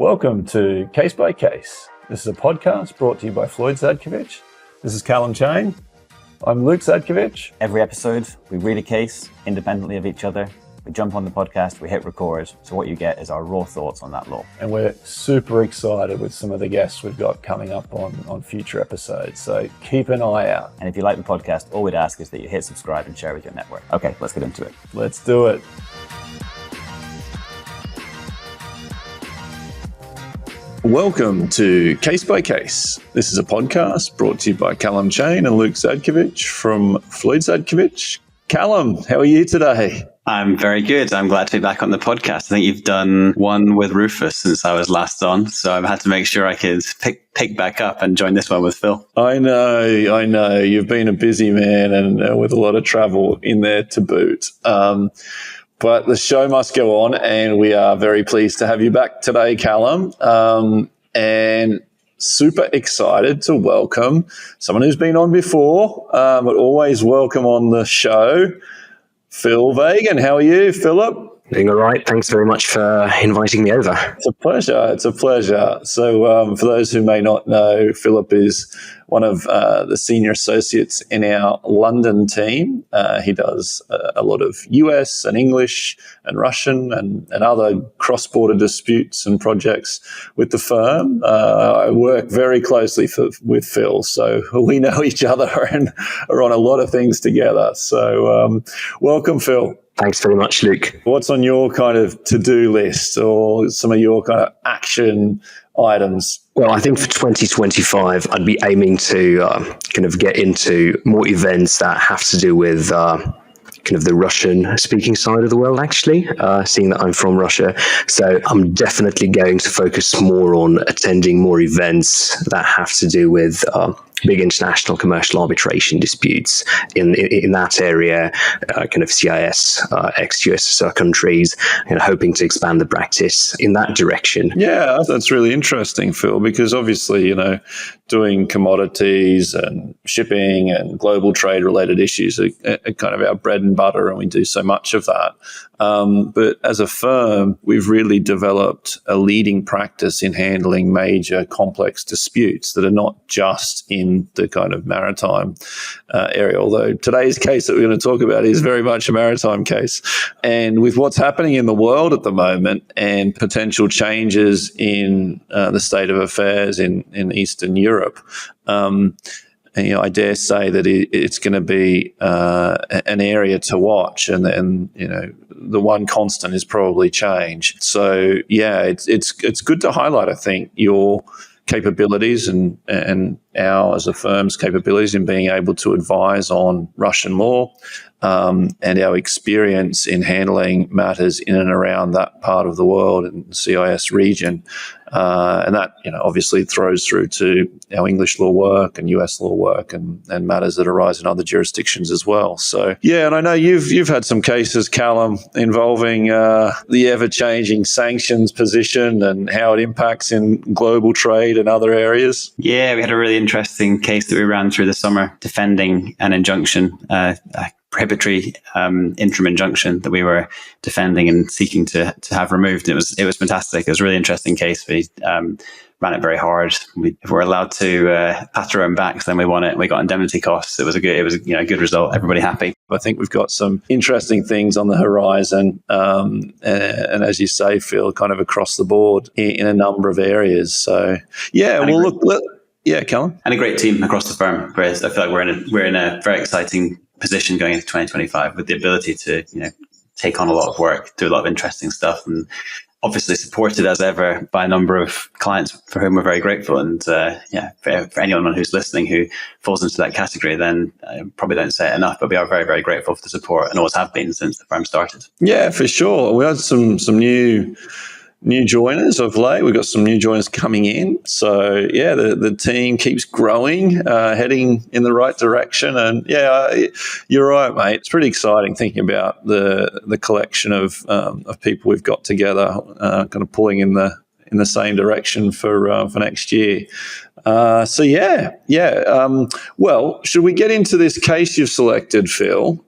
Welcome to Case by Case. This is a podcast brought to you by Floyd Zadkovich. This is Calum, Cheyne. I'm Luke Zadkovich. Every episode, we read a case independently of each other. We jump on the podcast, we hit record. So what you get is our raw thoughts on that law. And we're super excited with some of the guests we've got coming up on future episodes. So keep an eye out. And if you like the podcast, all we'd ask is that you hit subscribe and share with your network. Okay, let's get into it. Let's do it. Welcome to Case by Case. This is a podcast brought to you by Calum, Cheyne and Luke Zadkovich from Floyd Zadkovich. Calum, how are you today? I'm very good. I'm glad to be back on the podcast. I think you've done one with Rufus since I was last on, so I've had to make sure I could pick back up and join this one with Phil. I know. You've been a busy man and with a lot of travel in there to boot. But the show must go on, and we are very pleased to have you back today, Calum, and super excited to welcome someone who's been on before, but always welcome on the show, Phil Vagin. How are you, Philip? Doing all right. Thanks very much for inviting me over. It's a pleasure. So for those who may not know, Philip is one of the senior associates in our London team. He does a lot of US and English and Russian and other cross-border disputes and projects with the firm. I work very closely with Phil, so we know each other and are on a lot of things together. So welcome, Phil. Thanks very much, Luke. What's on your kind of to-do list or some of your kind of action items? Well, I think for 2025, I'd be aiming to kind of get into more events that have to do with kind of the Russian-speaking side of the world, actually, seeing that I'm from Russia. So I'm definitely going to focus more on attending more events that have to do with big international commercial arbitration disputes in that area, kind of CIS, ex-USSR countries, and hoping to expand the practice in that direction. Yeah, that's really interesting, Phil, because obviously, doing commodities and shipping and global trade related issues are kind of our bread and butter, and we do so much of that. But as a firm, we've really developed a leading practice in handling major complex disputes that are not just in the kind of maritime area, although today's case that we're going to talk about is very much a maritime case. And with what's happening in the world at the moment and potential changes in the state of affairs in Eastern Europe, I dare say that it's going to be an area to watch, and the one constant is probably change. So yeah, it's good to highlight, I think, your capabilities and our as a firm's capabilities in being able to advise on Russian law and our experience in handling matters in and around that part of the world and the CIS region. And that, obviously throws through to our English law work and US law work and matters that arise in other jurisdictions as well. So, yeah, and I know you've had some cases, Calum, involving the ever-changing sanctions position and how it impacts in global trade and other areas. Yeah, we had a really interesting case that we ran through the summer defending an injunction, a prohibitory interim injunction that we were defending and seeking to have removed. It was fantastic. It was a really interesting case. We ran it very hard. If we're allowed to pat our own backs, then we won it. We got indemnity costs. It was a good result. Everybody happy. I think we've got some interesting things on the horizon, and as you say, Phil, kind of across the board in a number of areas. So yeah, yeah, Calum, and a great team across the firm. Whereas I feel like we're in a very exciting position going into 2025 with the ability to take on a lot of work, do a lot of interesting stuff, and obviously supported as ever by a number of clients for whom we're very grateful. And for anyone who's listening who falls into that category, then I probably don't say it enough, but we are very, very grateful for the support and always have been since the firm started. Yeah, for sure. We had some new joiners of late. We've got some new joiners coming in. So, yeah, the team keeps growing, heading in the right direction. And, yeah, you're right, mate. It's pretty exciting thinking about the collection of people we've got together, kind of pulling in the same direction for next year. Well, should we get into this case you've selected, Phil?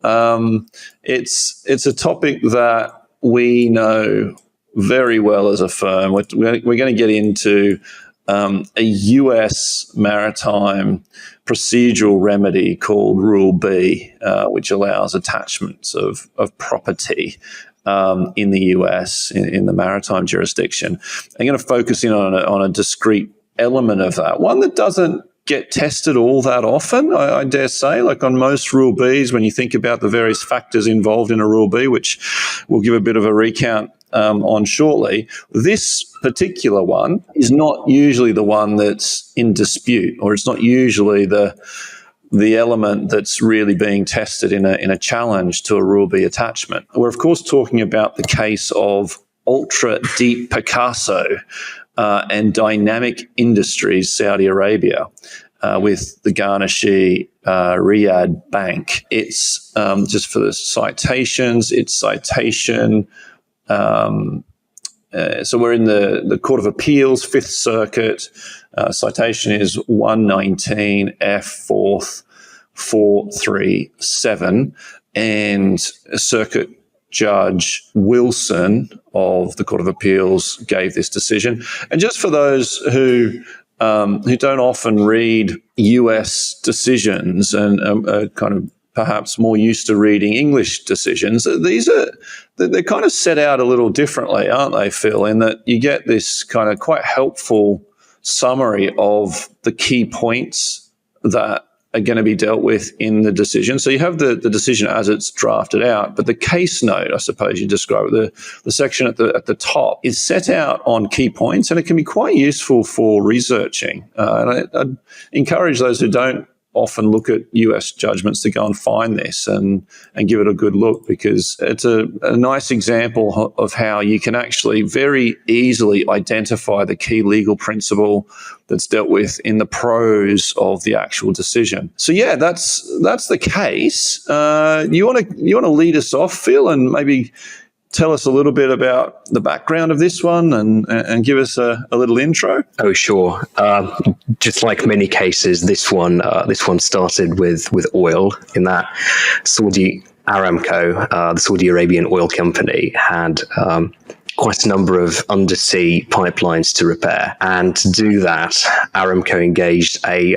It's a topic that we know very well as a firm. We're going to get into a US maritime procedural remedy called Rule B, which allows attachments of property in the US, in the maritime jurisdiction. I'm going to focus in on a discrete element of that, one that doesn't get tested all that often, I dare say. Like on most Rule Bs, when you think about the various factors involved in a Rule B, which we'll give a bit of a recount on shortly, this particular one is not usually the one that's in dispute, or it's not usually the element that's really being tested in a challenge to a Rule B attachment. We're, of course, talking about the case of Ultra Deep Picasso and Dynamic Industries Saudi Arabia with the Garnashi Riyadh Bank. It's just for the citations, it's citation. So we're in the Court of Appeals, Fifth Circuit. Citation is 119 F 4th 437, and Circuit Judge Wilson of the Court of Appeals gave this decision. And just for those who don't often read US decisions and are kind of perhaps more used to reading English decisions, they're kind of set out a little differently, aren't they, Phil, in that you get this kind of quite helpful summary of the key points that are going to be dealt with in the decision. So you have the decision as it's drafted out, but the case note, I suppose you describe it, the section at the top is set out on key points, and it can be quite useful for researching. And I'd encourage those who don't often look at US judgments to go and find this and give it a good look, because it's a nice example of how you can actually very easily identify the key legal principle that's dealt with in the prose of the actual decision. So yeah, that's the case. You want to lead us off, Phil, and maybe tell us a little bit about the background of this one and give us a little intro? Oh, sure. Just like many cases, this one started with oil, in that Saudi Aramco, the Saudi Arabian oil company, had quite a number of undersea pipelines to repair. And to do that, Aramco engaged a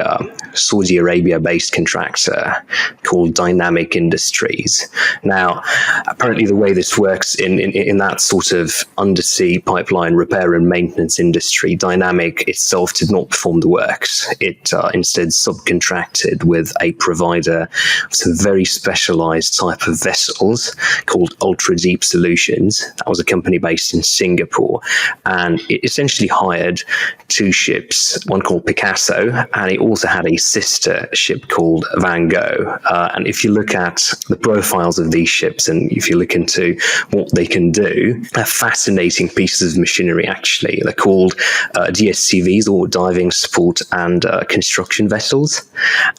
Saudi Arabia-based contractor called Dynamic Industries. Now, apparently the way this works in that sort of undersea pipeline repair and maintenance industry, Dynamic itself did not perform the works. It instead subcontracted with a provider of some very specialized type of vessels called Ultra Deep Solutions. That was a company based in Singapore, and it essentially hired two ships, one called Picasso, and it also had a sister ship called Van Gogh. And if you look at the profiles of these ships, and if you look into what they can do, they're fascinating pieces of machinery, actually. They're called DSCVs, or diving support and construction vessels,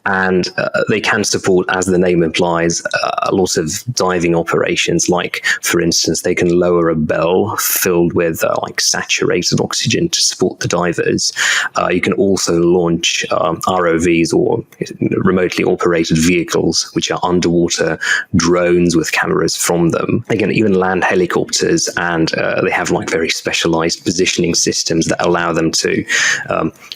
and they can support, as the name implies, a lot of diving operations. Like, for instance, they can lower a bell filled with like saturated oxygen to support the divers. You can also launch ROVs, or remotely operated vehicles, which are underwater drones with cameras from them. They can even land helicopters, and they have like very specialized positioning systems that allow them to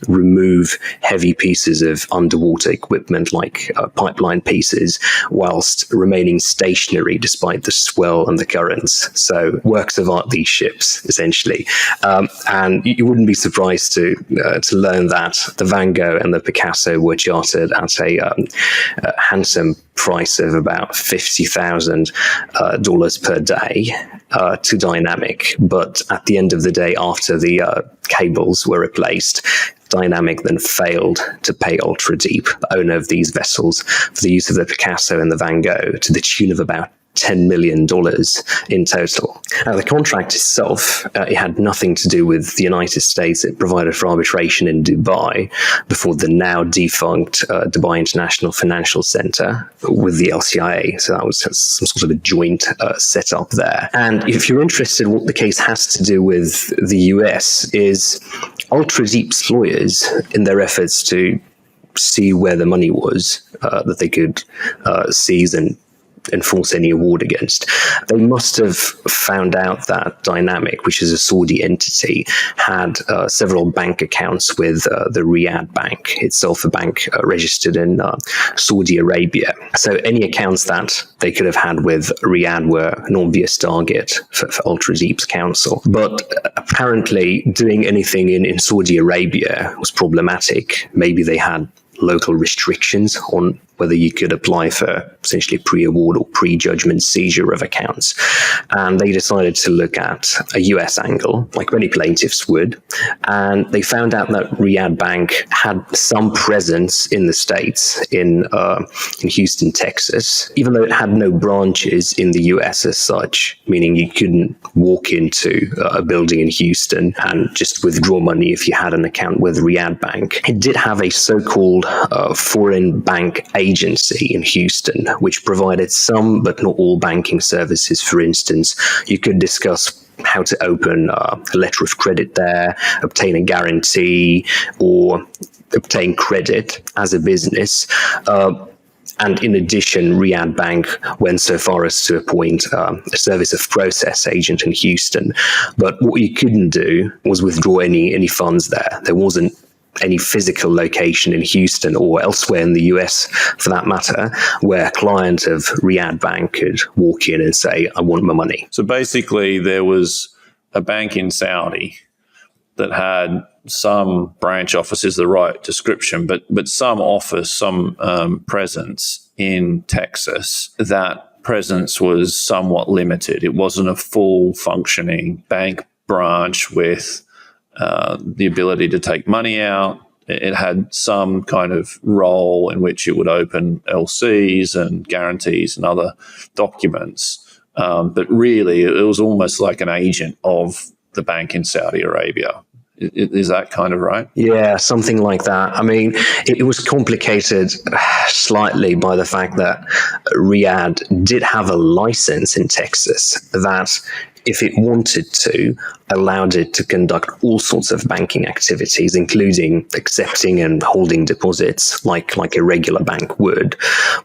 remove heavy pieces of underwater equipment, like pipeline pieces, whilst remaining stationary despite the swell and the currents. So works of art, these ships, essentially. And you wouldn't be surprised to learn that the Van Gogh and the Picasso were chartered at a handsome price of about $50,000 per day to Dynamic. But at the end of the day, after the cables were replaced, Dynamic then failed to pay Ultra Deep, the owner of these vessels, for the use of the Picasso and the Van Gogh, to the tune of about $10 million in total. Now, the contract itself, it had nothing to do with the United States. It provided for arbitration in Dubai before the now defunct Dubai International Financial Center with the LCIA. So that was some sort of a joint setup there. And if you're interested, what the case has to do with the US is Ultra Deep's lawyers, in their efforts to see where the money was that they could seize and enforce any award against. They must have found out that Dynamic, which is a Saudi entity, had several bank accounts with the Riyadh Bank, itself a bank registered in Saudi Arabia. So any accounts that they could have had with Riyadh were an obvious target for Ultra Deep's counsel. But apparently doing anything in Saudi Arabia was problematic. Maybe they had local restrictions on whether you could apply for essentially pre-award or pre-judgment seizure of accounts. And they decided to look at a US angle, like many plaintiffs would. And they found out that Riyadh Bank had some presence in the States, in Houston, Texas, even though it had no branches in the US as such, meaning you couldn't walk into a building in Houston and just withdraw money if you had an account with Riyadh Bank. It did have a so-called foreign bank agency in Houston, which provided some but not all banking services. For instance, you could discuss how to open a letter of credit there, obtain a guarantee, or obtain credit as a business. And in addition, Riyadh Bank went so far as to appoint a service of process agent in Houston. But what you couldn't do was withdraw any funds there. There wasn't any physical location in Houston or elsewhere in the US, for that matter, where a client of Riyadh Bank could walk in and say, I want my money. So basically, there was a bank in Saudi that had some branch office is the right description, but some office, some presence in Texas. That presence was somewhat limited. It wasn't a full functioning bank branch with the ability to take money out. It had some kind of role in which it would open LCs and guarantees and other documents. But really, it was almost like an agent of the bank in Saudi Arabia. Is that kind of right? Yeah, something like that. I mean, it was complicated slightly by the fact that Riyadh did have a license in Texas that, if it wanted to, allowed it to conduct all sorts of banking activities, including accepting and holding deposits like a regular bank would.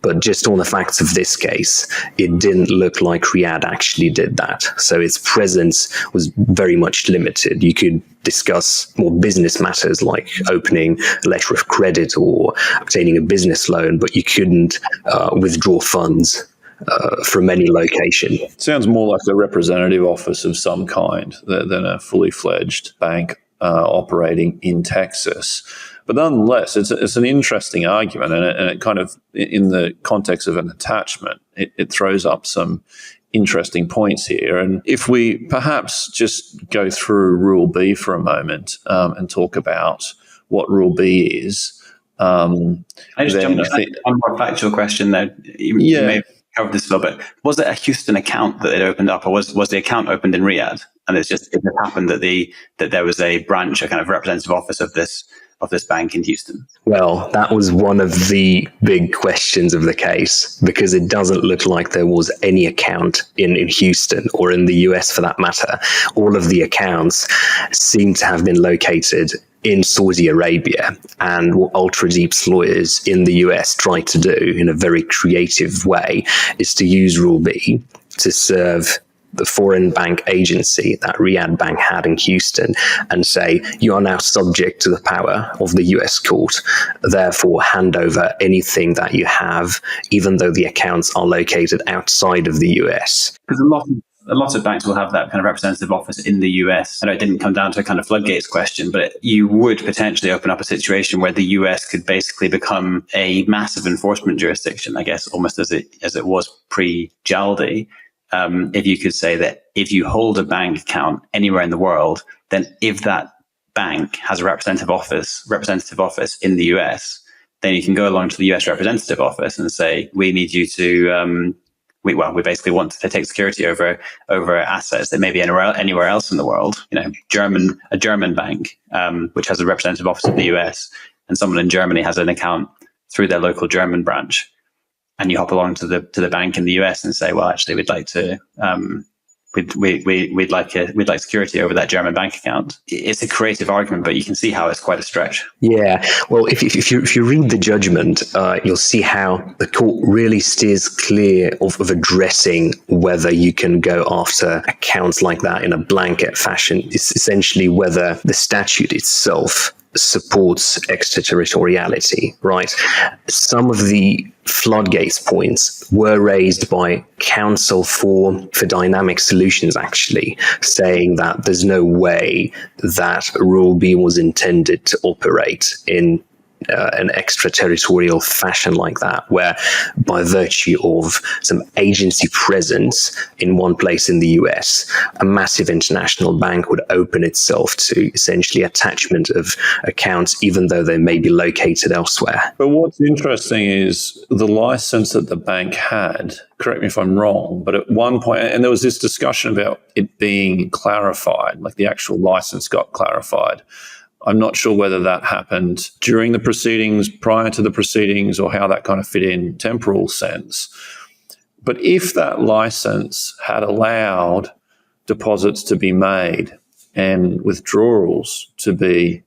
But just on the facts of this case, it didn't look like Riyadh actually did that. So its presence was very much limited. You could discuss more business matters like opening a letter of credit or obtaining a business loan, but you couldn't withdraw funds from any location. Sounds more like a representative office of some kind than a fully fledged bank operating in Texas. But nonetheless, it's an interesting argument, and it kind of, in the context of an attachment, it throws up some interesting points here. And if we perhaps just go through Rule B for a moment and talk about what Rule B is. I just jumped on one more factual question there. You may covered this a little bit. Was it a Houston account that it opened up, or was the account opened in Riyadh? And it just happened that there was a branch, a kind of representative office of this bank in Houston? Well, that was one of the big questions of the case, because it doesn't look like there was any account in Houston or in the US for that matter. All of the accounts seem to have been located in Saudi Arabia, and what Ultra Deep's lawyers in the US tried to do in a very creative way is to use Rule B to serve the foreign bank agency that Riyadh Bank had in Houston and say, you are now subject to the power of the US court, therefore hand over anything that you have, even though the accounts are located outside of the US. Because a lot of banks will have that kind of representative office in the US. I know it didn't come down to a kind of floodgates question, but you would potentially open up a situation where the US could basically become a massive enforcement jurisdiction, I guess, almost as it was pre-Jaldi. If you could say that if you hold a bank account anywhere in the world, then if that bank has a representative office in the US, then you can go along to the US representative office and say, we need you to, we basically want to take security over assets that may be anywhere else in the world. You know, a German bank, which has a representative office in the US, and someone in Germany has an account through their local German branch. And you hop along to the bank in the US and say, well, actually, we'd like to we'd like security over that German bank account. It's a creative argument, but you can see how it's quite a stretch. Yeah, well, if you read the judgment, you'll see how the court really steers clear of addressing whether you can go after accounts like that in a blanket fashion. It's essentially whether the statute itself supports extraterritoriality, right? Some of the floodgates points were raised by counsel for dynamic solutions, actually, saying that there's no way that Rule B was intended to operate in an extraterritorial fashion like that, where by virtue of some agency presence in one place in the US, a massive international bank would open itself to essentially attachment of accounts, even though they may be located elsewhere. But what's interesting is the license that the bank had, correct me if I'm wrong, but at one point, and there was this discussion about it being clarified, like the actual license got clarified. I'm not sure whether that happened during the proceedings, prior to the proceedings, or how that kind of fit in temporal sense. But if that license had allowed deposits to be made and withdrawals to be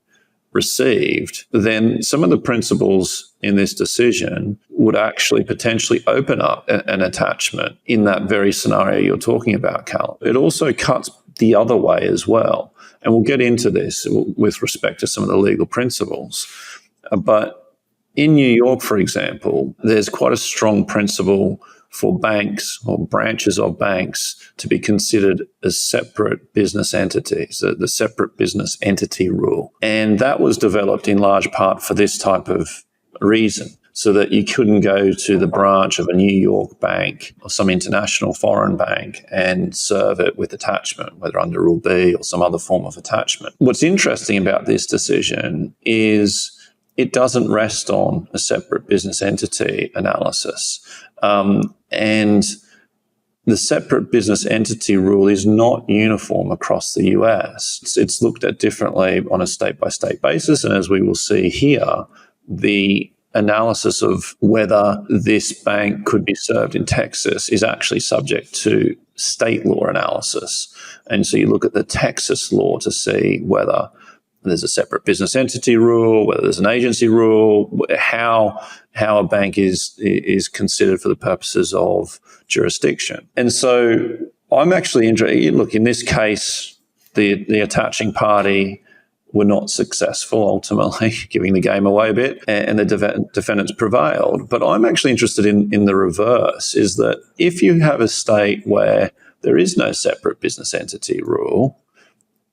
received, then some of the principles in this decision would actually potentially open up an attachment in that very scenario you're talking about, Calum. It also cuts the other way as well. And we'll get into this with respect to some of the legal principles. But in New York, for example, there's quite a strong principle for banks or branches of banks to be considered as separate business entities, the separate business entity rule. And that was developed in large part for this type of reason, so that you couldn't go to the branch of a New York bank or some international foreign bank and serve it with attachment, whether under Rule B or some other form of attachment. What's interesting about this decision is it doesn't rest on a separate business entity analysis. And the separate business entity rule is not uniform across the US. It's looked at differently on a state-by-state basis. And as we will see here, the analysis of whether this bank could be served in Texas is actually subject to state law analysis. And so you look at the Texas law to see whether there's a separate business entity rule, whether there's an agency rule, how a bank is considered for the purposes of jurisdiction. And so I'm actually interested. Look, in this case, the attaching party were not successful, ultimately, giving the game away a bit, and the defendants prevailed. But I'm actually interested in the reverse, is that if you have a state where there is no separate business entity rule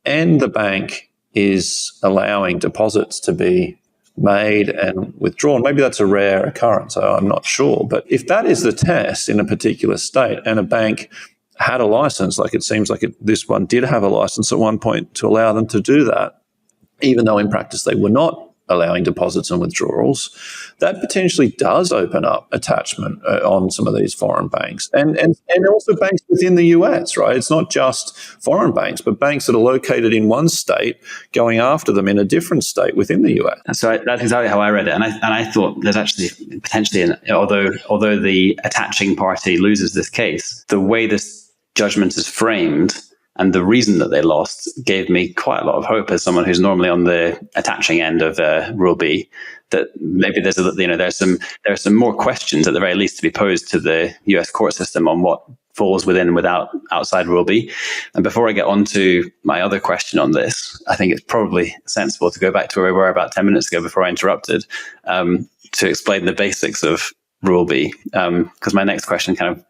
and the bank is allowing deposits to be made and withdrawn, maybe that's a rare occurrence, I'm not sure. But if that is the test in a particular state and a bank had a license, like it seems like this one did have a license at one point to allow them to do that, even though in practice they were not allowing deposits and withdrawals, that potentially does open up attachment on some of these foreign banks and also banks within the US, right? It's not just foreign banks, but banks that are located in one state going after them in a different state within the US. So that's exactly how I read it. And I thought there's actually potentially, although the attaching party loses this case, the way this judgment is framed and the reason that they lost gave me quite a lot of hope as someone who's normally on the attaching end of Rule B, that maybe there's some more questions at the very least to be posed to the US court system on what falls within and without outside Rule B. And before I get on to my other question on this, I think it's probably sensible to go back to where we were about 10 minutes ago before I interrupted, to explain the basics of Rule B, because my next question kind of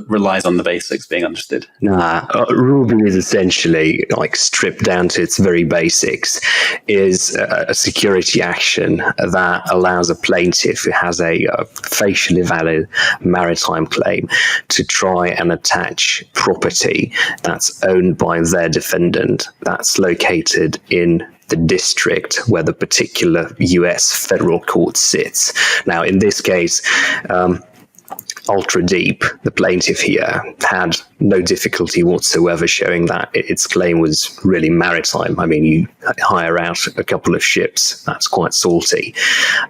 relies on the basics being understood. Rule B is essentially, like stripped down to its very basics, is a security action that allows a plaintiff who has a facially valid maritime claim to try and attach property that's owned by their defendant that's located in the district where the particular US federal court sits. Now, in this case, Ultra Deep, the plaintiff here, had no difficulty whatsoever showing that its claim was really maritime. I mean, you hire out a couple of ships, that's quite salty.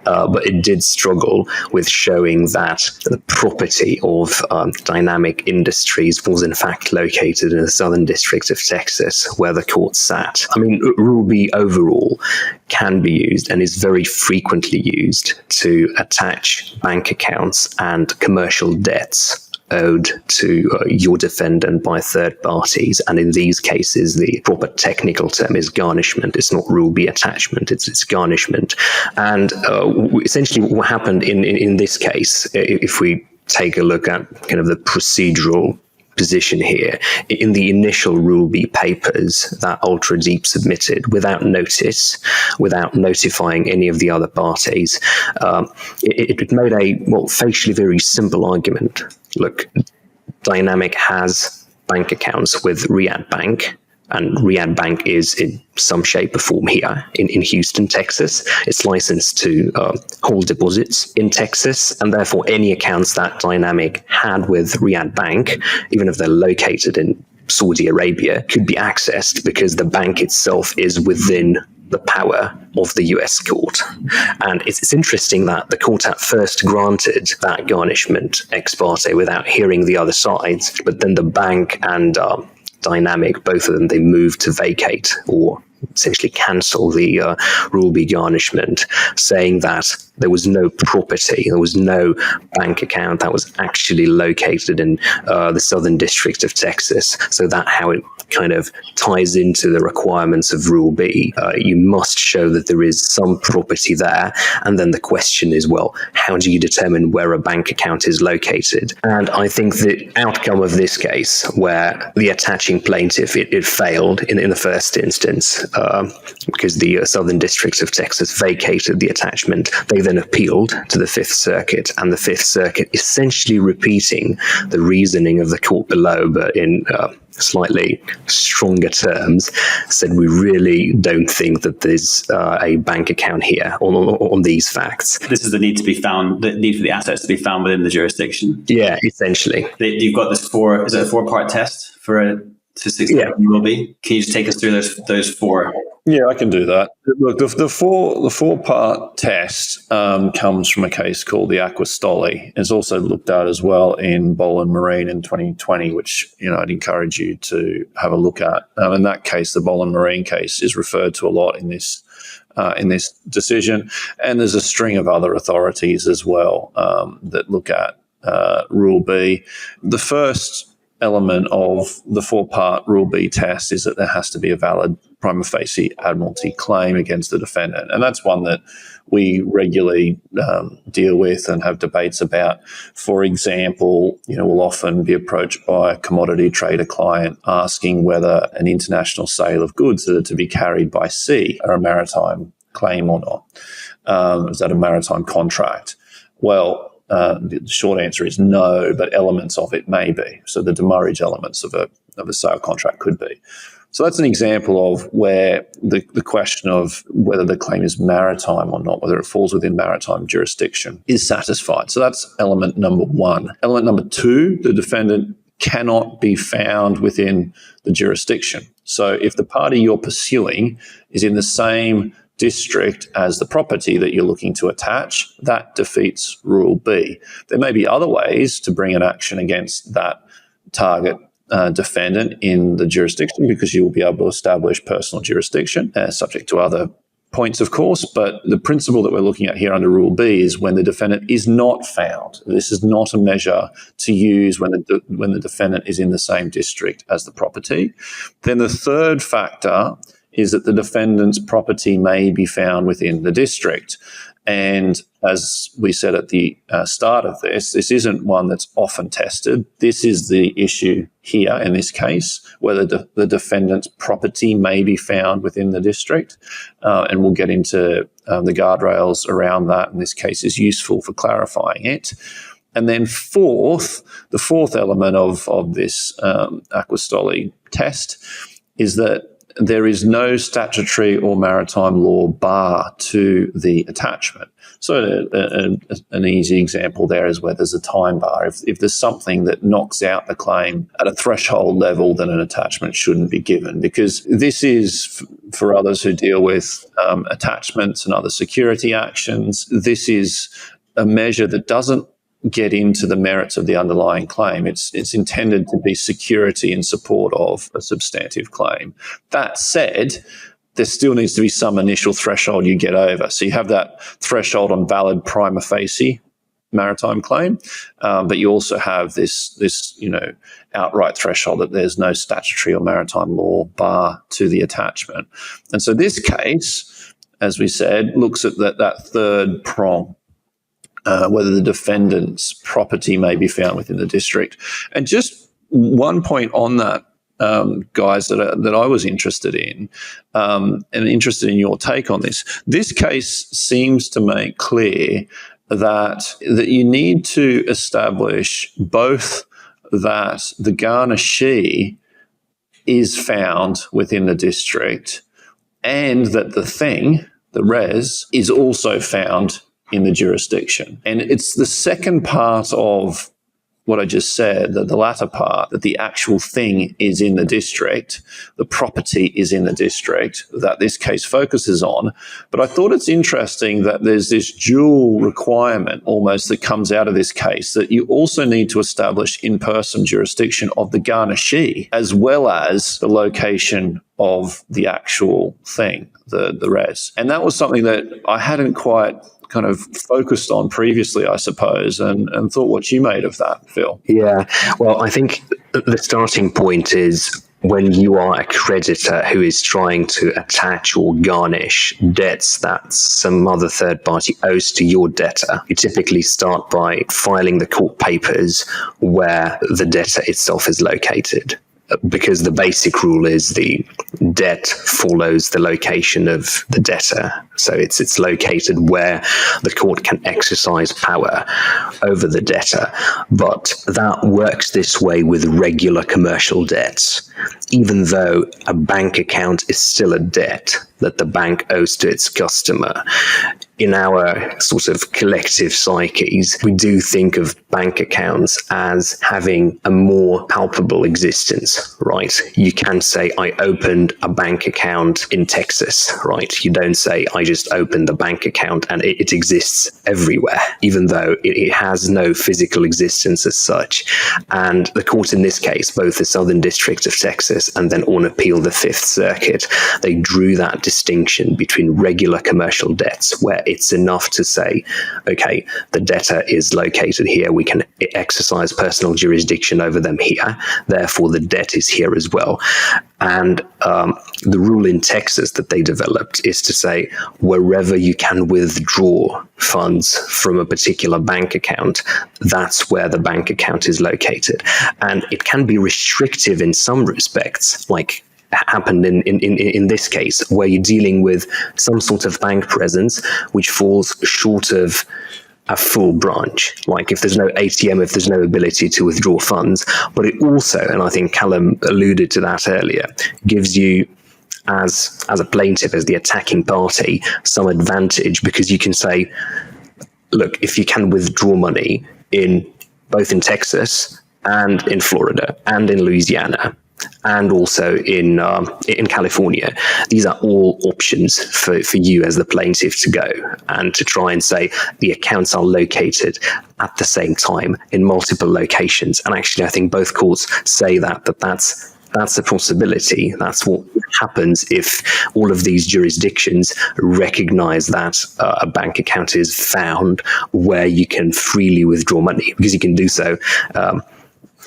But it did struggle with showing that the property of Dynamic Industries was in fact located in the Southern District of Texas, where the court sat. I mean, Rule B overall can be used and is very frequently used to attach bank accounts and commercial debts owed to your defendant by third parties. And in these cases, the proper technical term is garnishment. It's not Rule B attachment, it's garnishment. And essentially what happened in this case, if we take a look at kind of the procedural position here, in the initial Rule B papers that Ultra Deep submitted without notice, without notifying any of the other parties, it made a, facially very simple argument. Look, Dynamic has bank accounts with Riyadh Bank, and Riyadh Bank is in some shape or form here in Houston, Texas. It's licensed to hold deposits in Texas, and therefore any accounts that Dynamic had with Riyadh Bank, even if they're located in Saudi Arabia, could be accessed because the bank itself is within the power of the US court. And it's interesting that the court at first granted that garnishment ex parte without hearing the other sides, but then the bank and Dynamic, both of them, they moved to vacate or essentially cancel the Rule B garnishment, saying that there was no property, there was no bank account that was actually located in the Southern District of Texas. So that how it kind of ties into the requirements of Rule B. You must show that there is some property there. And then the question is, well, how do you determine where a bank account is located? And I think the outcome of this case, where the attaching plaintiff, it failed in the first instance, because the Southern District of Texas vacated the attachment. They then appealed to the Fifth Circuit, and the Fifth Circuit essentially repeating the reasoning of the court below, but in slightly stronger terms, said we really don't think that there's a bank account here on these facts. This is the need to be found, the need for the assets to be found within the jurisdiction. Yeah, essentially. You've got this is it a 4-part test for a to 60 Rule B? Can you just take us through those four? Yeah, I can do that. Look, the four-part test comes from a case called the Acquistoli. It's also looked at as well in Boland Marine in 2020, which I'd encourage you to have a look at. In that case, the Boland Marine case is referred to a lot in this decision, and there's a string of other authorities as well that look at Rule B. The first element of the 4-part Rule B test is that there has to be a valid prima facie admiralty claim against the defendant. And that's one that we regularly deal with and have debates about. For example, we'll often be approached by a commodity trader client asking whether an international sale of goods that are to be carried by sea are a maritime claim or not. Is that a maritime contract? Well, the short answer is no, but elements of it may be. So the demurrage elements of a sale contract could be. So that's an example of where the question of whether the claim is maritime or not, whether it falls within maritime jurisdiction, is satisfied. So that's element number one. Element number two, the defendant cannot be found within the jurisdiction. So if the party you're pursuing is in the same district as the property that you're looking to attach, that defeats Rule B. There may be other ways to bring an action against that target defendant in the jurisdiction, because you will be able to establish personal jurisdiction, subject to other points, of course. But the principle that we're looking at here under Rule B is when the defendant is not found. This is not a measure to use when the defendant is in the same district as the property. Then the third factor is that the defendant's property may be found within the district. And as we said at the start of this isn't one that's often tested. This is the issue here in this case, whether the defendant's property may be found within the district. And we'll get into the guardrails around that, and this case is useful for clarifying it. And then the fourth element of this Acquistoli test is that there is no statutory or maritime law bar to the attachment. So an easy example there is where there's a time bar. If there's something that knocks out the claim at a threshold level, then an attachment shouldn't be given, because this is, for others who deal with attachments and other security actions, this is a measure that doesn't get into the merits of the underlying claim. It's intended to be security in support of a substantive claim. That said, there still needs to be some initial threshold you get over. So you have that threshold on valid prima facie maritime claim, but you also have this outright threshold that there's no statutory or maritime law bar to the attachment. And so this case, as we said, looks at that third prong, whether the defendant's property may be found within the district. And just one point on that, guys, that I was interested in, and interested in your take on this. This case seems to make clear that you need to establish both that the garnishee is found within the district and that the thing, the res, is also found in the jurisdiction. And it's the second part of what I just said, the latter part, that the actual thing is in the district, the property is in the district, that this case focuses on. But I thought it's interesting that there's this dual requirement almost that comes out of this case, that you also need to establish in-person jurisdiction of the garnishee, as well as the location of the actual thing, the res. And that was something that I hadn't quite kind of focused on previously, I suppose, and thought what you made of that, Phil. Yeah, well, I think the starting point is when you are a creditor who is trying to attach or garnish debts that some other third party owes to your debtor, you typically start by filing the court papers where the debtor itself is located, because the basic rule is the debt follows the location of the debtor. So it's located where the court can exercise power over the debtor. But that works this way with regular commercial debts, even though a bank account is still a debt that the bank owes to its customer. In our sort of collective psyches, we do think of bank accounts as having a more palpable existence, right? You can say, I opened a bank account in Texas, right? You don't say, I just opened a bank account and it exists everywhere, even though it has no physical existence as such. And the court in this case, both the Southern District of Texas and then on appeal the Fifth Circuit, they drew that distinction between regular commercial debts, where it's enough to say, okay, the debtor is located here, we can exercise personal jurisdiction over them here, therefore the debt is here as well. And the rule in Texas that they developed is to say, wherever you can withdraw funds from a particular bank account, that's where the bank account is located. And it can be restrictive in some respects, like happened in this case, where you're dealing with some sort of bank presence which falls short of a full branch, like if there's no ATM, if there's no ability to withdraw funds. But it also, and I think Calum alluded to that earlier, gives you as a plaintiff, as the attacking party, some advantage, because you can say, look, if you can withdraw money both in Texas and in Florida and in Louisiana, and also in California, these are all options for you as the plaintiff to go and to try and say the accounts are located at the same time in multiple locations. And actually, I think both courts say that's a possibility. That's what happens if all of these jurisdictions recognize that a bank account is found where you can freely withdraw money, because you can do so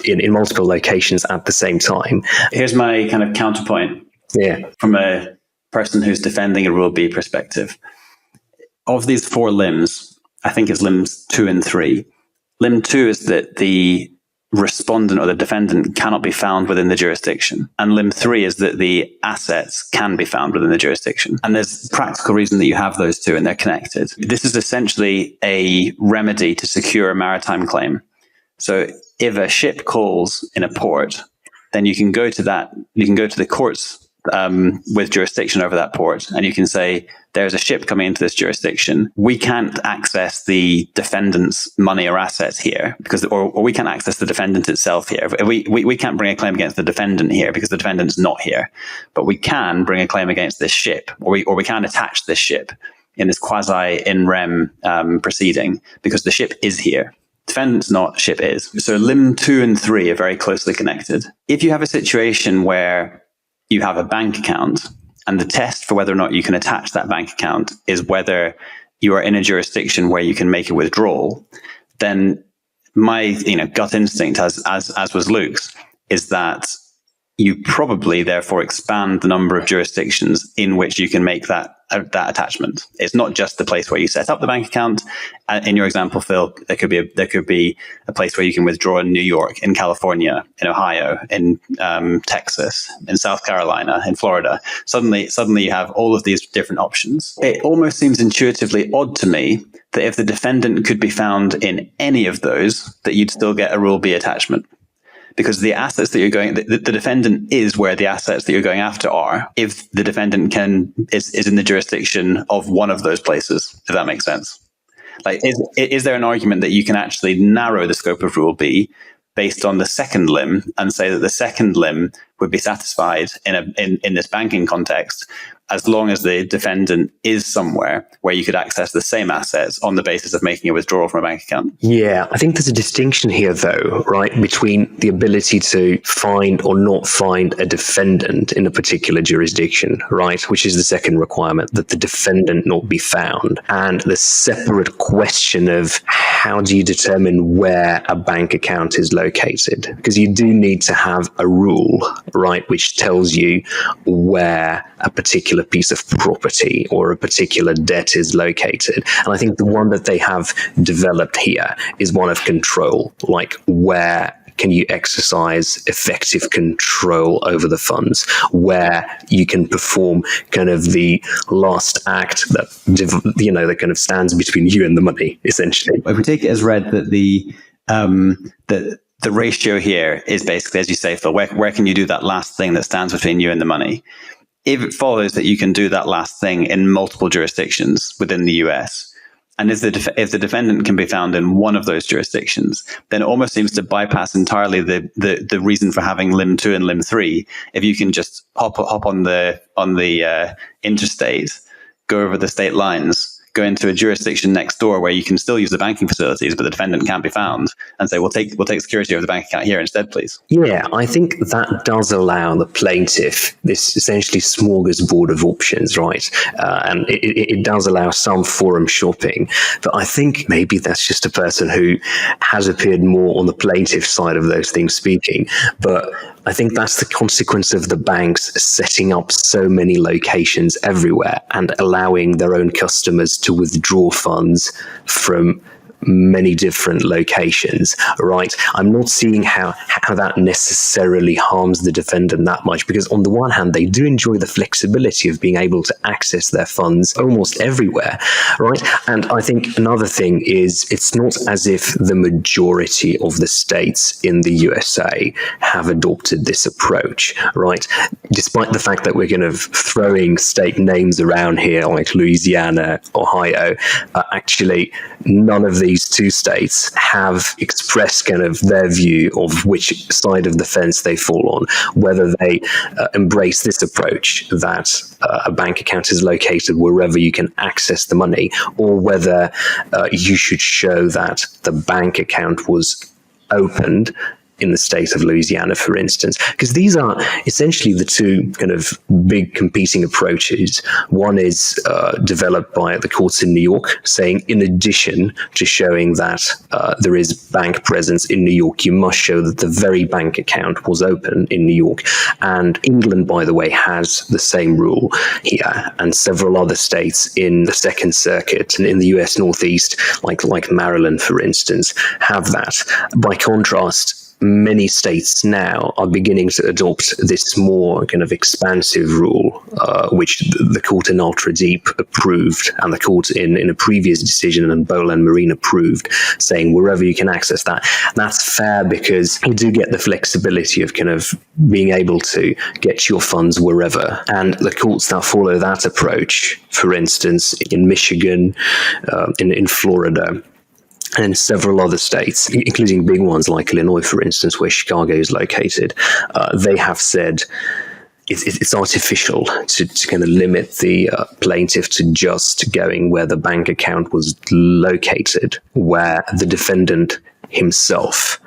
in multiple locations at the same time. Here's my kind of counterpoint. Yeah. From a person who's defending a Rule B perspective. Of these four limbs, I think it's limbs 2 and 3. Limb 2 is that the respondent or the defendant cannot be found within the jurisdiction. And limb 3 is that the assets can be found within the jurisdiction. And there's practical reason that you have those two and they're connected. This is essentially a remedy to secure a maritime claim. So if a ship calls in a port, then you can go to the court's with jurisdiction over that port, and you can say, there's a ship coming into this jurisdiction. We can't access the defendant's money or assets here or we can't access the defendant itself here. We can't bring a claim against the defendant here because the defendant's not here, but we can bring a claim against this ship, or we can attach this ship in this quasi in rem proceeding because the ship is here. Defendant's not, ship is. So limb 2 and 3 are very closely connected. If you have a situation where you have a bank account, and the test for whether or not you can attach that bank account is whether you are in a jurisdiction where you can make a withdrawal, then my gut instinct, as was Luke's, is that you probably therefore expand the number of jurisdictions in which you can make that attachment. It's not just the place where you set up the bank account. In your example, Phil, there could be a place where you can withdraw in New York, in California, in Ohio, in Texas, in South Carolina, in Florida. Suddenly you have all of these different options. It almost seems intuitively odd to me that if the defendant could be found in any of those, that you'd still get a Rule B attachment. Because the assets that you're going, the defendant is where the assets that you're going after are. If the defendant is in the jurisdiction of one of those places, if that makes sense. Like, is there an argument that you can actually narrow the scope of Rule B based on the second limb and say that the second limb would be satisfied in this banking context, as long as the defendant is somewhere where you could access the same assets on the basis of making a withdrawal from a bank account? Yeah, I think there's a distinction here, though, right, between the ability to find or not find a defendant in a particular jurisdiction, right, which is the second requirement, that the defendant not be found, and the separate question of how do you determine where a bank account is located? Because you do need to have a rule, right, which tells you where a particular piece of property or a particular debt is located. And I think the one that they have developed here is one of control, like where can you exercise effective control over the funds, where you can perform kind of the last act that, that kind of stands between you and the money, essentially. If we take it as read that the ratio here is basically, as you say, Phil, where can you do that last thing that stands between you and the money? If it follows that you can do that last thing in multiple jurisdictions within the US, and if the defendant can be found in one of those jurisdictions, then it almost seems to bypass entirely the reason for having limb 2 and limb 3. If you can just hop on the interstate, go over the state lines, go into a jurisdiction next door where you can still use the banking facilities, but the defendant can't be found, and say, we'll take security over the bank account here instead, please. Yeah, I think that does allow the plaintiff this essentially smorgasbord of options, right? And it does allow some forum shopping. But I think maybe that's just a person who has appeared more on the plaintiff side of those things speaking. But I think that's the consequence of the banks setting up so many locations everywhere and allowing their own customers to withdraw funds from many different locations, right? I'm not seeing how that necessarily harms the defendant that much, because on the one hand, they do enjoy the flexibility of being able to access their funds almost everywhere, right? And I think another thing is it's not as if the majority of the states in the USA have adopted this approach, right? Despite the fact that we're kind of throwing state names around here like Louisiana, Ohio, actually none of these two states have expressed kind of their view of which side of the fence they fall on, whether they embrace this approach that a bank account is located wherever you can access the money, or whether you should show that the bank account was opened in the state of Louisiana, for instance, because these are essentially the two kind of big competing approaches. One is developed by the courts in New York, saying in addition to showing that there is bank presence in New York, you must show that the very bank account was open in New York. And England, by the way, has the same rule here, and several other states in the Second Circuit and in the US Northeast, like Maryland, for instance, have that. By contrast, many states now are beginning to adopt this more kind of expansive rule, which the court in Ultra Deep approved, and the court in a previous decision in Boland Marine approved, saying wherever you can access that. And that's fair because you do get the flexibility of kind of being able to get your funds wherever. And the courts that follow that approach, for instance, in Michigan, in Florida, and in several other states, including big ones like Illinois, for instance, where Chicago is located, they have said it's artificial to kind of limit the plaintiff to just going where the bank account was located, where the defendant himself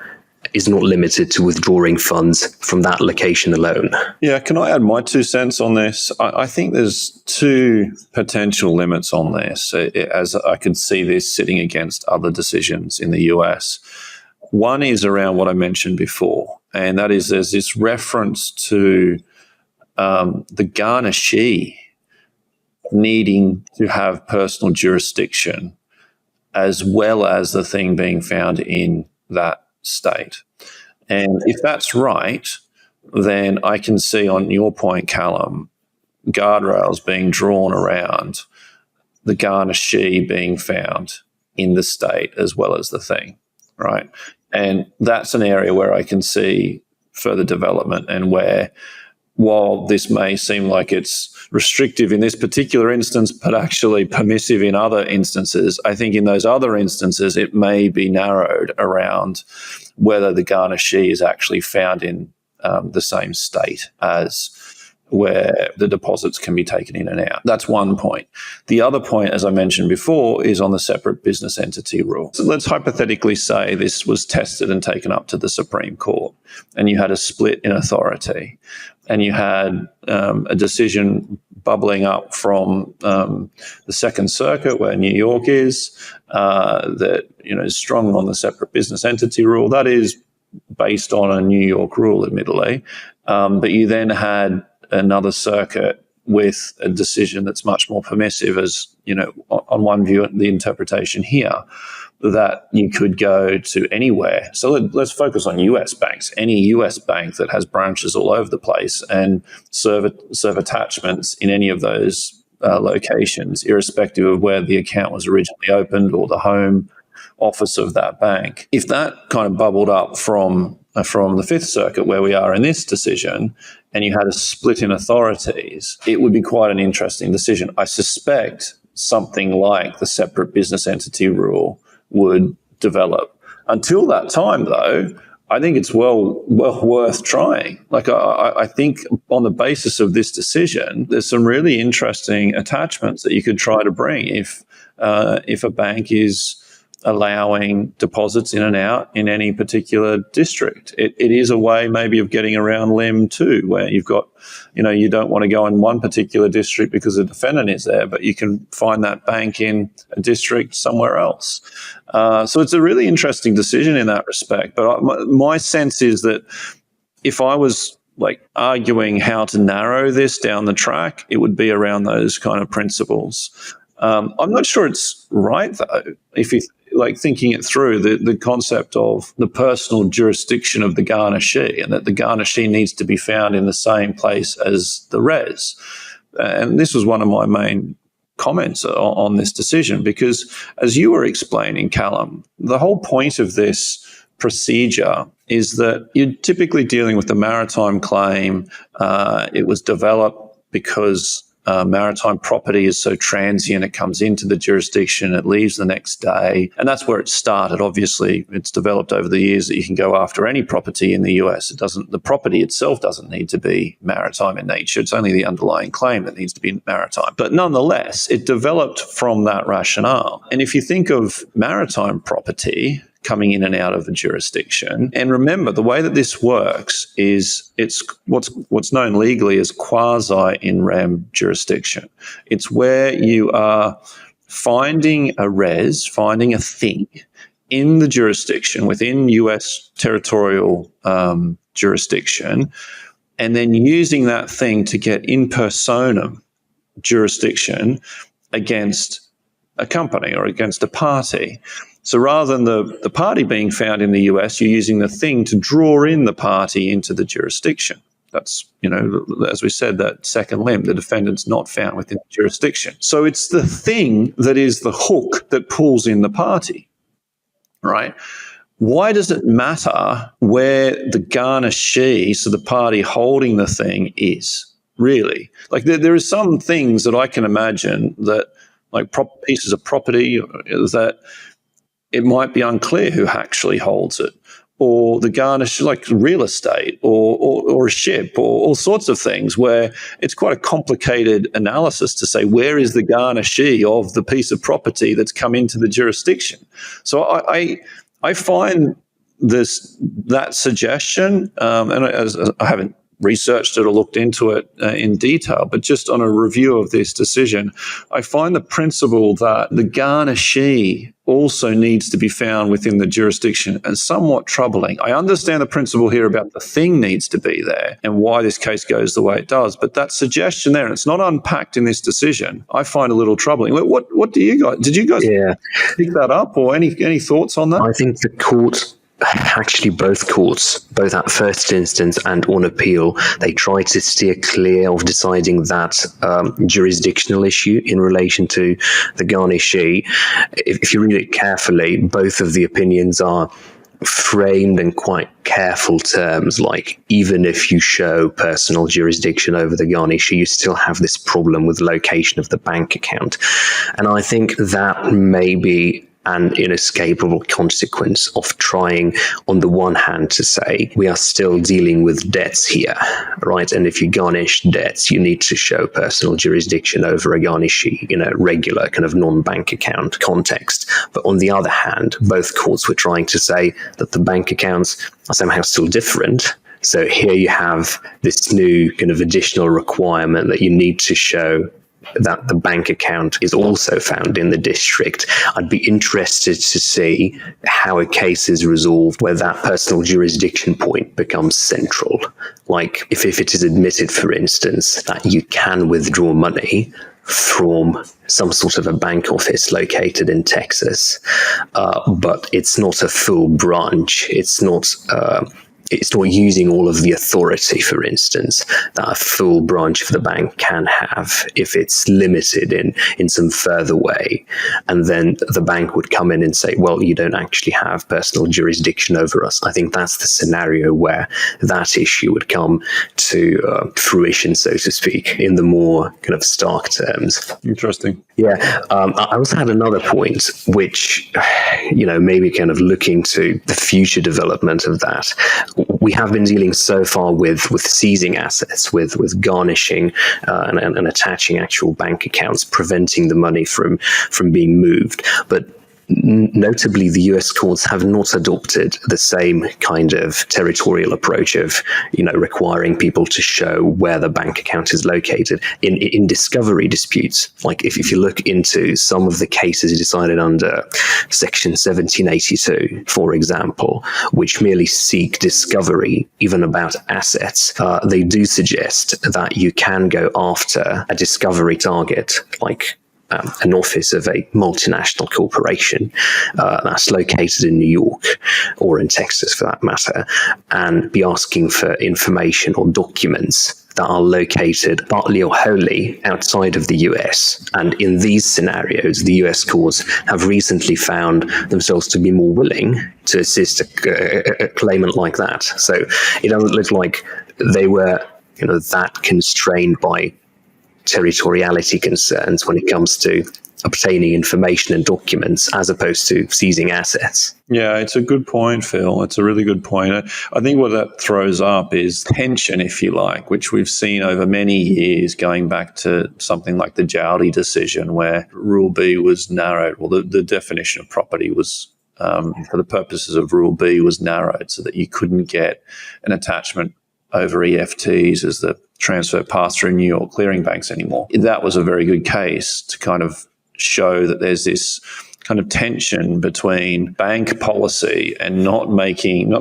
is not limited to withdrawing funds from that location alone. Yeah, can I add my 2 cents on this? I think there's 2 potential limits on this, as I could see this sitting against other decisions in the US. One is around what I mentioned before, and that is there's this reference to the garnishee needing to have personal jurisdiction as well as the thing being found in that state. And if that's right, then I can see on your point, Calum, guardrails being drawn around the garnishee being found in the state as well as the thing, right? And that's an area where I can see further development, and where, while this may seem like it's restrictive in this particular instance, but actually permissive in other instances, I think in those other instances, it may be narrowed around whether the garnishee is actually found in the same state as where the deposits can be taken in and out. That's one point. The other point, as I mentioned before, is on the separate business entity rule. So let's hypothetically say this was tested and taken up to the Supreme Court, and you had a split in authority, and you had a decision bubbling up from the Second Circuit, where New York is, that is strong on the separate business entity rule. That is based on a New York rule, admittedly, but you then had another circuit with a decision that's much more permissive, as on one view, the interpretation here that you could go to anywhere. So let's focus on US banks. Any US bank that has branches all over the place and serve attachments in any of those locations, irrespective of where the account was originally opened or the home office of that bank. If that kind of bubbled up from the Fifth Circuit, where we are in this decision, and you had a split in authorities, it would be quite an interesting decision. I suspect something like the separate business entity rule would develop. Until that time, though, I think it's well worth trying. Like I think on the basis of this decision, there's some really interesting attachments that you could try to bring if a bank is allowing deposits in and out in any particular district. It is a way maybe of getting around LIM too, where you've got, you don't want to go in one particular district because the defendant is there, but you can find that bank in a district somewhere else. So it's a really interesting decision in that respect. But my sense is that if I was arguing how to narrow this down the track, it would be around those kind of principles. I'm not sure it's right, though, if you thinking it through, the concept of the personal jurisdiction of the garnishee, and that the garnishee needs to be found in the same place as the res. And this was one of my main comments on this decision, because as you were explaining, Calum, the whole point of this procedure is that you're typically dealing with the maritime claim. It was developed because maritime property is so transient, it comes into the jurisdiction, it leaves the next day. And that's where it started. Obviously, it's developed over the years that you can go after any property in the US. The property itself doesn't need to be maritime in nature. It's only the underlying claim that needs to be maritime. But nonetheless, it developed from that rationale. And if you think of maritime property coming in and out of a jurisdiction. And remember, the way that this works is it's what's known legally as quasi-in rem jurisdiction. It's where you are finding a thing in the jurisdiction, within US territorial jurisdiction, and then using that thing to get in personam jurisdiction against a company or against a party. So rather than the party being found in the US, you're using the thing to draw in the party into the jurisdiction. That's, as we said, that second limb, the defendant's not found within the jurisdiction. So it's the thing that is the hook that pulls in the party, right? Why does it matter where the garnishee, so the party holding the thing, is, really? Like there are some things that I can imagine that, like pieces of property, that it might be unclear who actually holds it, or the garnish, like real estate, or a ship, or all sorts of things where it's quite a complicated analysis to say where is the garnishee of the piece of property that's come into the jurisdiction. So I find that suggestion, and as I haven't researched it or looked into it in detail, but just on a review of this decision, I find the principle that the garnishee also needs to be found within the jurisdiction and somewhat troubling. I understand the principle here about the thing needs to be there and why this case goes the way it does, but that suggestion there, and it's not unpacked in this decision, I find a little troubling. What do you guys, did you guys pick that up, or any thoughts on that? I think the court, actually both courts, both at first instance and on appeal, they try to steer clear of deciding that jurisdictional issue in relation to the garnishee. If you read it carefully, both of the opinions are framed in quite careful terms, like even if you show personal jurisdiction over the garnishee, you still have this problem with location of the bank account. And I think that may be an inescapable consequence of trying, on the one hand, to say we are still dealing with debts here, right? And if you garnish debts, you need to show personal jurisdiction over a garnishee in a regular kind of non-bank account context. But on the other hand, both courts were trying to say that the bank accounts are somehow still different. So here you have this new kind of additional requirement that you need to show that the bank account is also found in the district. I'd be interested to see how a case is resolved where that personal jurisdiction point becomes central. Like if it is admitted, for instance, that you can withdraw money from some sort of a bank office located in Texas, but it's not a full branch. It's not using all of the authority, for instance, that a full branch of the bank can have if it's limited in some further way. And then the bank would come in and say, well, you don't actually have personal jurisdiction over us. I think that's the scenario where that issue would come to fruition, so to speak, in the more kind of stark terms. Interesting. Yeah. I also had another point, which, maybe kind of looking to the future development of that. We have been dealing so far with seizing assets, with garnishing and attaching actual bank accounts, preventing the money from being moved. But notably, the US courts have not adopted the same kind of territorial approach of, requiring people to show where the bank account is located in discovery disputes. Like if you look into some of the cases decided under Section 1782, for example, which merely seek discovery even about assets, they do suggest that you can go after a discovery target, like an office of a multinational corporation that's located in New York or in Texas for that matter, and be asking for information or documents that are located partly or wholly outside of the US. And in these scenarios, the US courts have recently found themselves to be more willing to assist a claimant like that. So it doesn't look like they were, that constrained by territoriality concerns when it comes to obtaining information and documents as opposed to seizing assets. Yeah, it's a good point, Phil. It's a really good point. I think what that throws up is tension, if you like, which we've seen over many years, going back to something like the Jowdy decision, where Rule B was narrowed. Well, the definition of property was, for the purposes of Rule B, was narrowed so that you couldn't get an attachment over EFTs as the transfer passed through New York clearing banks anymore. That was a very good case to kind of show that there's this kind of tension between bank policy and not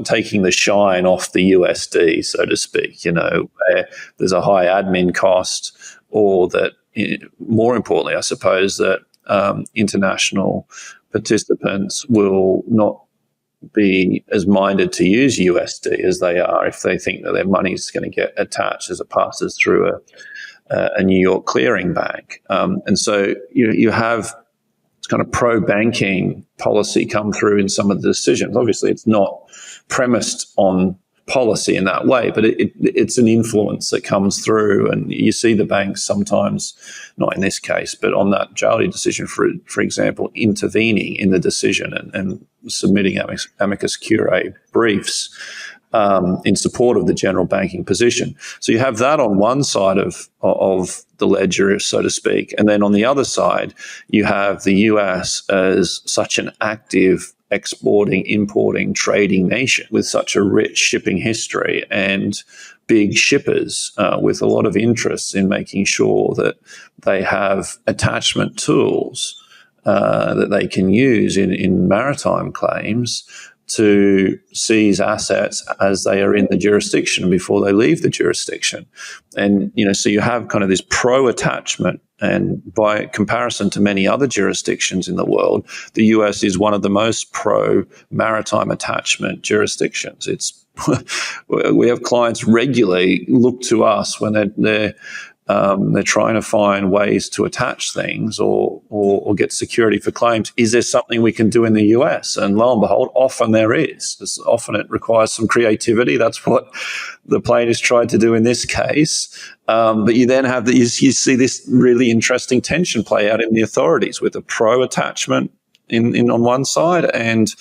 taking the shine off the USD, so to speak, where there's a high admin cost, or that, more importantly, I suppose, that international participants will not be as minded to use USD as they are if they think that their money is going to get attached as it passes through a New York clearing bank. And so you have kind of pro-banking policy come through in some of the decisions. Obviously, it's not premised on policy in that way, but it's an influence that comes through, and you see the banks sometimes, not in this case, but on that Jolly decision, for example, intervening in the decision and submitting amicus curiae briefs in support of the general banking position. So you have that on one side of the ledger, so to speak, and then on the other side, you have the US as such an active exporting, importing, trading nation with such a rich shipping history and big shippers with a lot of interest in making sure that they have attachment tools that they can use in maritime claims to seize assets as they are in the jurisdiction before they leave the jurisdiction. And, so you have kind of this pro-attachment, and by comparison to many other jurisdictions in the world, the US is one of the most pro-maritime attachment jurisdictions. We have clients regularly look to us when they're trying to find ways to attach things or get security for claims. Is there something we can do in the US? And lo and behold, often there is. Often it requires some creativity. That's what the plaintiffs tried to do in this case. But you then have you see this really interesting tension play out in the authorities with a pro-attachment in on one side, and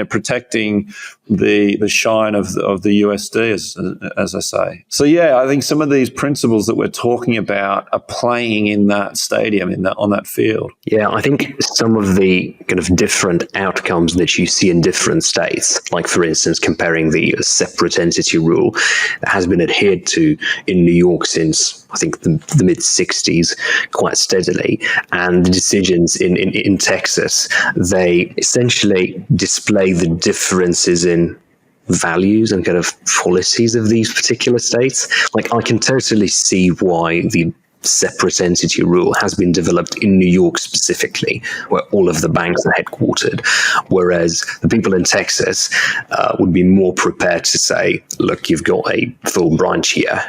protecting the shine of the USD, as I say. So I think some of these principles that we're talking about are playing in that stadium, on that field. Yeah, I think some of the kind of different outcomes that you see in different states, like for instance, comparing the separate entity rule that has been adhered to in New York since I think the mid 60s quite steadily, and the decisions in Texas, they essentially display the differences in values and kind of policies of these particular states. Like, I can totally see why the separate entity rule has been developed in New York specifically, where all of the banks are headquartered, whereas the people in Texas would be more prepared to say, look, you've got a full branch here.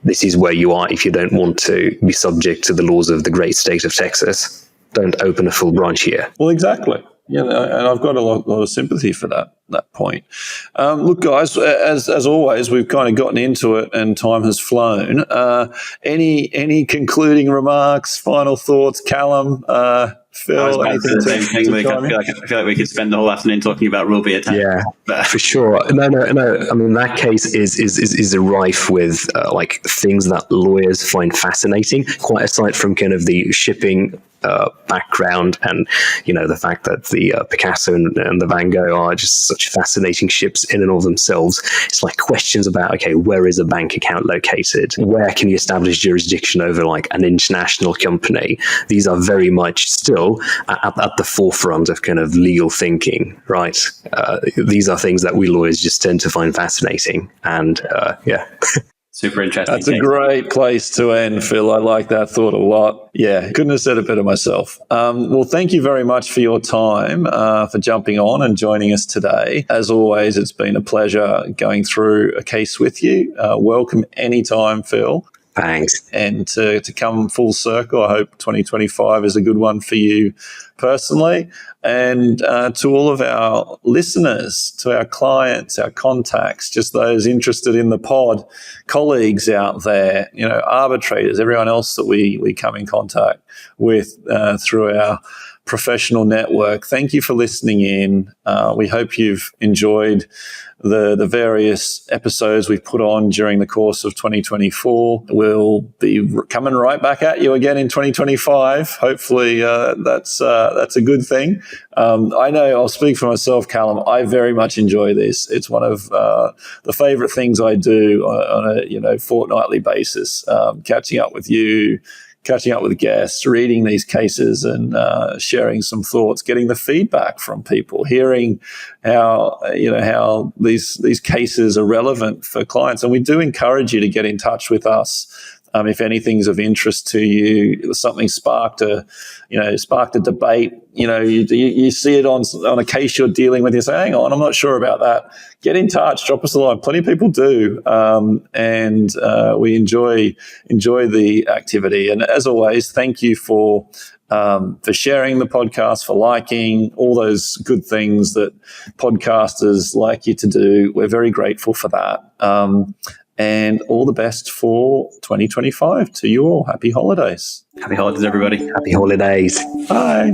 This is where you are. If you don't want to be subject to the laws of the great state of Texas, don't open a full branch here. Well, exactly. Yeah, and I've got a lot of sympathy for that point. Look, guys, as always, we've kind of gotten into it and time has flown. Any concluding remarks, final thoughts, Calum, Phil? I feel like we could spend the whole afternoon talking about rule B attack. Yeah, for sure. No. I mean, that case is rife with like things that lawyers find fascinating, quite aside from kind of the shipping background and the fact that the Picasso and the Van Gogh are just such fascinating ships in and of themselves. It's like questions about, okay, where is a bank account located? Where can you establish jurisdiction over like an international company? These are very much still at the forefront of kind of legal thinking, right? These are things that we lawyers just tend to find fascinating, and Super interesting. That's a great place to end, Phil. I like that thought a lot. Yeah, couldn't have said it better myself. Well, thank you very much for your time, for jumping on and joining us today. As always, it's been a pleasure going through a case with you. Welcome anytime, Phil. Thanks. And to come full circle, I hope 2025 is a good one for you personally. And to all of our listeners, to our clients, our contacts, just those interested in the pod, colleagues out there, arbitrators, everyone else that we come in contact with through our professional network. Thank you for listening in. We hope you've enjoyed the various episodes we've put on during the course of 2024. We'll be coming right back at you again in 2025. Hopefully that's a good thing. I know I'll speak for myself, Calum. I very much enjoy this. It's one of the favorite things I do on a fortnightly basis, catching up with you, catching up with guests, reading these cases and sharing some thoughts, getting the feedback from people, hearing how these cases are relevant for clients. And we do encourage you to get in touch with us If anything's of interest to you, something sparked a debate. You see it on a case you're dealing with. You say, "Hang on, I'm not sure about that." Get in touch. Drop us a line. Plenty of people do, and we enjoy the activity. And as always, thank you for sharing the podcast, for liking, all those good things that podcasters like you to do. We're very grateful for that. And all the best for 2025 to you all. Happy holidays. Happy holidays, everybody. Happy holidays. Bye.